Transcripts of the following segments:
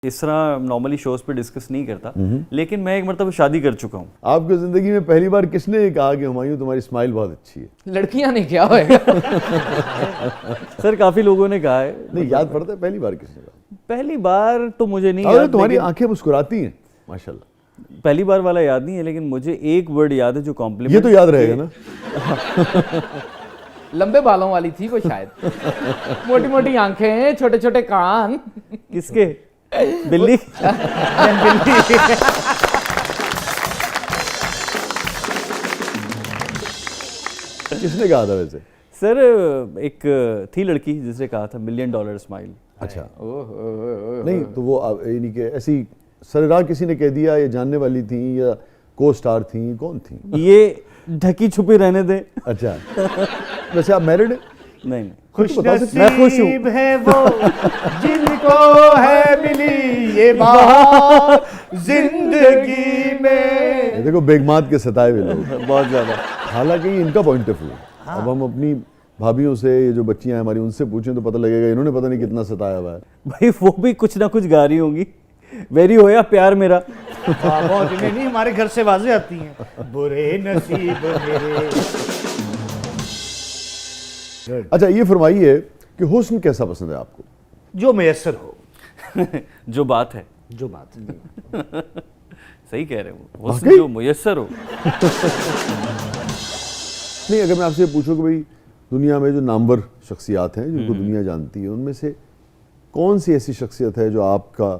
इस तरह normally shows पे डिस्कस नहीं करता, लेकिन मैं एक मरतबा शादी कर चुका हूँ। आपकी जिंदगी में पहली बार किसने कहा कि हुमायूं तुम्हारी स्माइल बहुत अच्छी है? लड़कियां ने क्या होएगा? सर काफी लोगों ने कहा है। नहीं याद पड़ता है पहली बार किसने कहा? पहली बार तो मुझे नहीं याद। याद, तुम्हारी आंखें मुस्कुराती हैं माशाल्लाह। पहली बार वाला याद नहीं है, लेकिन मुझे एक वर्ड याद है जो कॉम्प्लीमेंट। ये तो याद रहेगा ना। लंबे बालों वाली थी वो शायद। मोटी मोटी आंखें, छोटे छोटे कान। किसके? बिल्ली। किसने कहा था वैसे? सर एक थी लड़की जिसने कहा था $1 मिलियन स्माइल। अच्छा। नहीं तो वो यानी कि ऐसी सरेराह किसी ने कह दिया, या जानने वाली थी या को स्टार थी, कौन थी? ये ढकी छुपी रहने दे। अच्छा। वैसे आप मैरिड? नहीं खुश मैं खुश हूँ। है वो जिनको है मिली ये बात जिंदगी में। देखो बेगमात के सताए हुए लोग बहुत ज्यादा। हालांकि ये इनका पॉइंट ऑफ व्यू। अब हम अपनी भाभियों से, ये जो बच्चियां हैं हमारी, उनसे पूछें तो पता लगेगा इन्होंने पता नहीं कितना सताया हुआ है। भाई वो भी कुछ ना कुछ गा रही होंगी। वेरी होया प्यार मेरा। बहुत नहीं, हमारे घर से आवाजें आती हैं, बुरे नसीब मेरे। अच्छा ये फरमाइए कि हुस्न कैसा पसंद है आपको? जो मैसर हो। जो बात है। जो बात है। सही कह रहे हो, वाकई? हुस्न जो मुयस्सर हो। नहीं, अगर मैं आपसे पूछूं कि भाई दुनिया में जो नामवर शख्सियात हैं जिनको दुनिया जानती है, उनमें से कौन सी ऐसी शख्सियत है जो आपका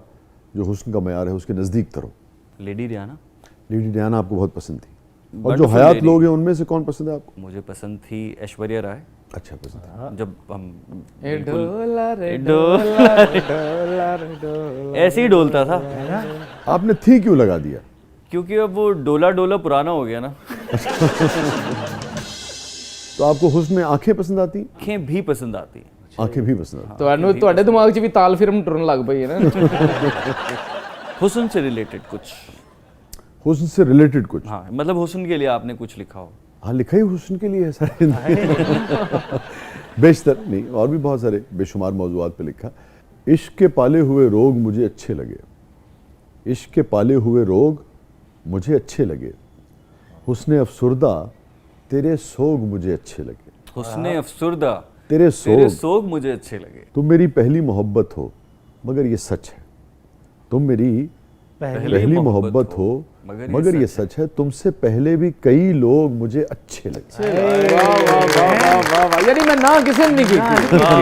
जो हुस्न का मयार है उसके नज़दीक तर हो? लेडी रियाना। लेडी डियाना आपको बहुत पसंद थी। और जो Wonderful हयात lady। लोग हैं उनमें से कौन पसंद है आपको? मुझे पसंद थी ऐश्वर्या राय। अच्छा पसंद है। जब हम ए बिल्कुल डोला रे डोला डोला रे डोला रे डोला। ऐसे ही डोलता था, आपने थी क्यों लगा दिया? क्योंकि अब वो डोला डोला पुराना हो गया ना। तो आपको हुस्न में आंखें पसंद आती? आंखें भी पसंद आती हैं। आंखें भी पसंद आती? ਤੁਹਾਨੂੰ ਤੁਹਾਡੇ ਦਿਮਾਗ 'ਚ ਵੀ ਤਾਲ ਫਿਰਮ ਟੁਰਨ ਲੱਗ ਪਈ ਹੈ ਨਾ। हुस्न से रिलेटेड कुछ। हुस्न से रिलेटेड कुछ? हाँ, मतलब हुस्न के लिए आपने कुछ लिखा हो। हाँ, लिखा ही हुस्न के लिए है सारे। बेशतर नहीं, और भी बहुत सारे बेशुमार मौजूआत पे लिखा। इश्क के पाले हुए रोग मुझे अच्छे लगे, इश्क के पाले हुए रोग मुझे अच्छे लगे, हुस्न अफसुर्दा तेरे सोग मुझे अच्छे लगे। हुस्न अफसुर्दा तेरे तेरे सोग सोग मुझे अच्छे लगे। तुम मेरी पहली मोहब्बत हो मगर ये सच है, तुम मेरी पहली मोहब्बत हो मगर ये सच है, तुमसे पहले भी कई लोग मुझे अच्छे लगे। वाह वाह वाह वाह वाह वाह। यानी मैं ना किसी ने नहीं की।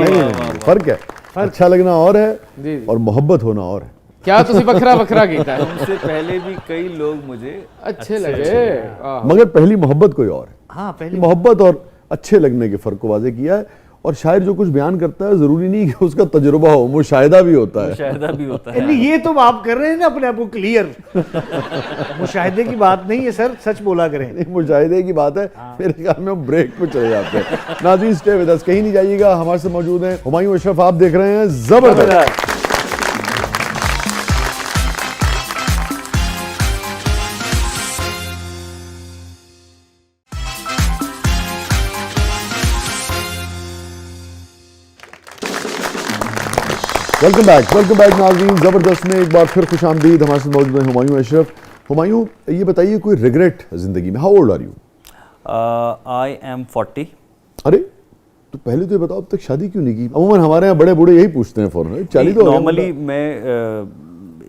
नहीं, फर्क है। अच्छा लगना और है जी। और मोहब्बत होना और है। क्या ਤੁਸੀਂ ਵੱਖਰਾ ਵੱਖਰਾ ਕੀਤਾ है? तुमसे पहले भी कई लोग मुझे अच्छे लगे। आह। मगर पहली मोहब्बत कोई और है। हाँ पहले मोहब्बत और अच्छे लगने के फर्क को वाजे किया है। और शायर जो कुछ बयान करता है जरूरी नहीं कि उसका तजुर्बा हो, मुशाहिदा भी होता है। मुशाहिदा भी होता है। नहीं, ये तो आप कर रहे हैं ना अपने आप को क्लियर। मुशाहिदे की बात नहीं है सर, सच बोला करें। एक मुशाहिदे की बात है। मेरे ख्याल में ब्रेक पे चले जाते हैं। नाज़रीन स्टे विद अस, कहीं नहीं जाइएगा। हमारे साथ मौजूद हैं हुमायूं अशरफ, आप देख रहे हैं जबरदस्त। वेलकम बैक नाज़रीन। ज़बरदस्त में एक बार फिर खुश आमदीद। हमारे साथ मौजूद हैं हुमायूं अशरफ। हुमायूं, ये बताइए कोई रिग्रेट जिंदगी में? How old are you? I am 40। अरे तो पहले तो ये बताओ अब तक शादी क्यों नहीं की? अमूमन हमारे यहाँ बड़े बूढ़े यही पूछते हैं फौरन। 40 तो हो गया नॉर्मली मतलब। मैं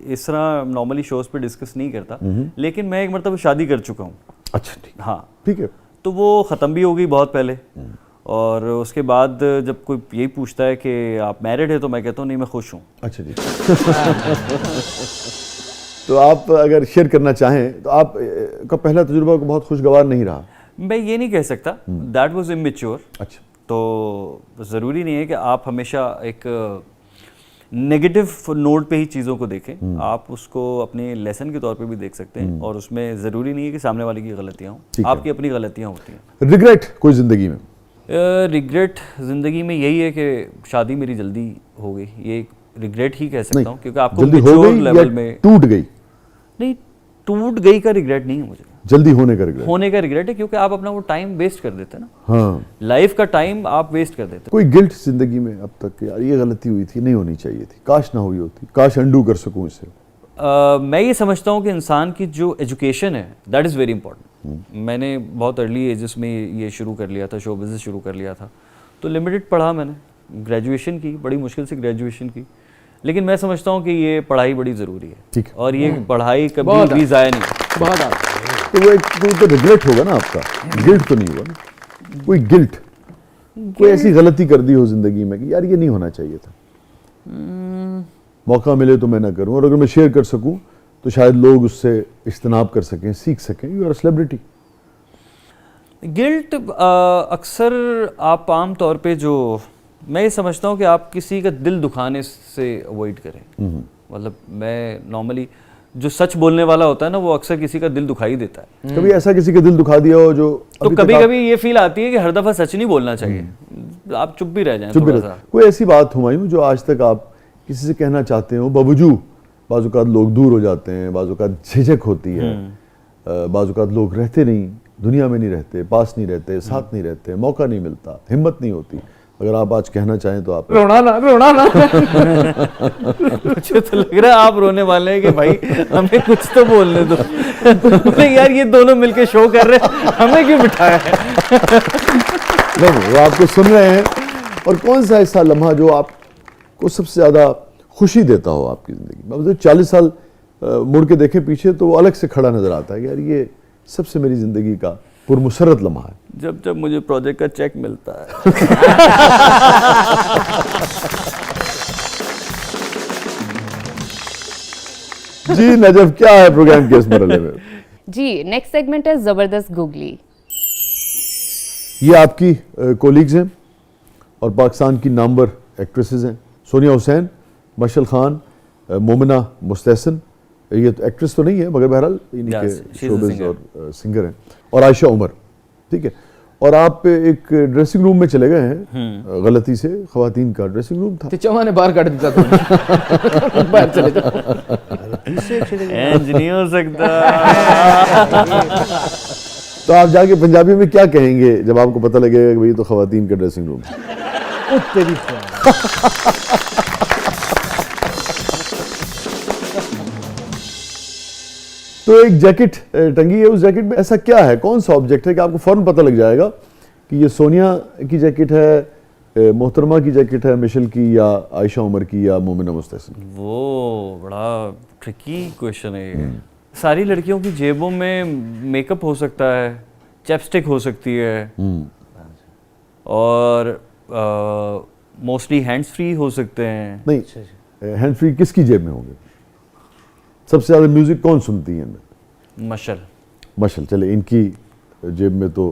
इस तरह नॉर्मली शोज पे डिस्कस नहीं करता, लेकिन मैं एक मरतबा शादी कर चुका हूँ। अच्छा ठीक, हाँ, ठीक है। तो वो ख़त्म भी हो गई बहुत पहले। और उसके बाद जब कोई यही पूछता है कि आप मैरिड है, तो मैं कहता हूँ नहीं, मैं खुश हूँ। अच्छा जी। तो आप अगर शेयर करना चाहें तो आप का पहला तजुर्बा को बहुत खुशगवार नहीं रहा? मैं ये नहीं कह सकता, दैट वाज इमेच्योर। अच्छा। तो ज़रूरी नहीं है कि आप हमेशा एक नेगेटिव नोट पे ही चीज़ों को देखें। आप उसको अपने लेसन के तौर पे भी देख सकते हैं, और उसमें ज़रूरी नहीं है कि सामने वाले की गलतियाँ हों, आपकी अपनी गलतियाँ होती हैं। रिग्रेट कोई जिंदगी में? रिग्रेट ज़िंदगी में यही है कि शादी मेरी जल्दी हो गई। ये एक रिग्रेट ही कह सकता हूँ, क्योंकि आपको जल्दी हो मैच्योर गई लेवल या में टूट गई? नहीं, टूट गई का रिग्रेट नहीं है मुझे। जल्दी होने का रिग्रेट। होने का रिग्रेट है, क्योंकि आप अपना वो टाइम वेस्ट कर देते हैं ना, हाँ, लाइफ का टाइम आप वेस्ट कर देते कोई गिल्ट जिंदगी में अब तक कि यार ये गलती हुई थी, नहीं होनी चाहिए थी, काश ना हुई होती, काश अंडू कर सकूं इसे? मैं ये समझता हूँ कि इंसान की जो एजुकेशन है दैट इज़ वेरी इंपॉर्टेंट। मैंने बहुत अर्ली एजेस में ये शुरू कर लिया था, शो बिज़नेस शुरू कर लिया था, तो लिमिटेड पढ़ा मैंने, ग्रेजुएशन की, बड़ी मुश्किल से ग्रेजुएशन की, लेकिन मैं समझता हूँ कि ये पढ़ाई बड़ी ज़रूरी है। ठीक है। और ये पढ़ाई कभी बहुत भी ज़ाया नहीं। बहुत आगे। तो वो एक कोई तो रिग्रेट होगा ना आपका, गिल्ट तो नहीं हुआ ना? कोई गिल्ट, कोई ऐसी गलती कर दी हो जिंदगी में कि यार ये नहीं होना चाहिए था, मौका मिले तो मैं ना करूं, और अगर मैं शेयर कर सकूं तो शायद लोग उससे इज्तनाब कर सकें, सीख सकें। You are celebrity. गिल्ट अक्सर आप आम तौर पे जो, मैं ये समझता हूँ कि आप किसी का दिल दुखाने से अवॉइड करें। मतलब मैं नॉर्मली जो सच बोलने वाला होता है ना, वो अक्सर किसी का दिल दुखा ही देता है। कभी ऐसा किसी का दिल दुखा दिया हो जो तो अभी तक कभी आप कभी ये फील आती है कि हर दफा सच नहीं बोलना चाहिए, आप चुप भी रह जाएं चुप भी थोड़ा रहे? सा। कोई ऐसी बात हुमायूं जो आज तक आप किसी से कहना चाहते हो, बावजूद बाज़-औक़ात लोग दूर हो जाते हैं, बाज़-औक़ात झिझक होती है, बाज़-औक़ात लोग रहते नहीं, दुनिया में नहीं रहते, पास नहीं रहते, साथ नहीं रहते, मौका नहीं मिलता, हिम्मत नहीं होती, अगर आप आज कहना चाहें तो आप? रोना ना। मुझे तो लग रहा है आप रोने वाले हैं कि भाई हमें कुछ तो बोलने दो। बोले यार ये दोनों मिलके शो कर रहे हैं, हमें क्यों बिठाया है? नहीं, वो आपको सुन रहे हैं। और कौन सा ऐसा लम्हा जो आपको सबसे ज़्यादा खुशी देता हो आपकी ज़िंदगी में? मतलब 40 साल मुड़ के देखें पीछे तो वो अलग से खड़ा नज़र आता है कि यार ये सबसे मेरी ज़िंदगी का पुरमुसरत लम्हा है। जब जब मुझे प्रोजेक्ट का चेक मिलता है। जी नजफ, क्या है प्रोग्राम के इस मरहले में? जी, नेक्स्ट सेगमेंट है जबरदस्त गूगली। ये आपकी कोलीग्स हैं और पाकिस्तान की नामवर एक्ट्रेसेस हैं। सोनिया हुसैन, मशल खान, मोमिना मुस्तहसन, ये तो एक्ट्रेस तो नहीं है मगर बहरहाल इन्हीं Yes, के she's a शोबिज़ singer. और सिंगर हैं। और आयशा उमर, ठीक है। और आप एक ड्रेसिंग रूम में चले गए हैं, गलती से खवातीन का ड्रेसिंग रूम था। तो चौहान ने बाहर काट दिया था। बाहर चले जाओ। इंज नहीं हो सकता। तो आप जाके पंजाबी में क्या कहेंगे जब आपको पता लगेगा कि भाई तो खवातीन का ड्रेसिंग रूम है? ओ तेरी तो एक जैकेट टंगी है, उस जैकेट में ऐसा क्या है, कौन सा ऑब्जेक्ट है कि आपको फौरन पता लग जाएगा कि ये सोनिया की जैकेट है, मोहतरमा की जैकेट है, मिशेल की, या आयशा उमर की, या मोमिना मुस्तहसन की? वो बड़ा ट्रिकी क्वेश्चन है ये। सारी लड़कियों की जेबों में मेकअप हो सकता है, चैपस्टिक हो सकती है, और मोस्टली हैंड्स फ्री हो सकते हैं। नहीं, हैंड फ्री किसकी जेब में होंगे? सबसे ज़्यादा म्यूजिक कौन सुनती है इनमें? मशल मशल, चले इनकी जेब में तो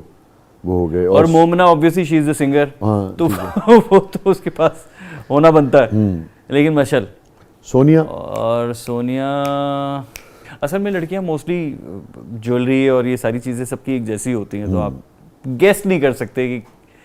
वो हो गए। और Momina obviously she is the singer, हाँ, तो वो तो उसके पास होना बनता है। लेकिन मशल सोनिया और सोनिया, असल में लड़कियां मोस्टली ज्वेलरी और ये सारी चीज़ें सबकी एक जैसी होती हैं, तो आप गेस नहीं कर सकते कि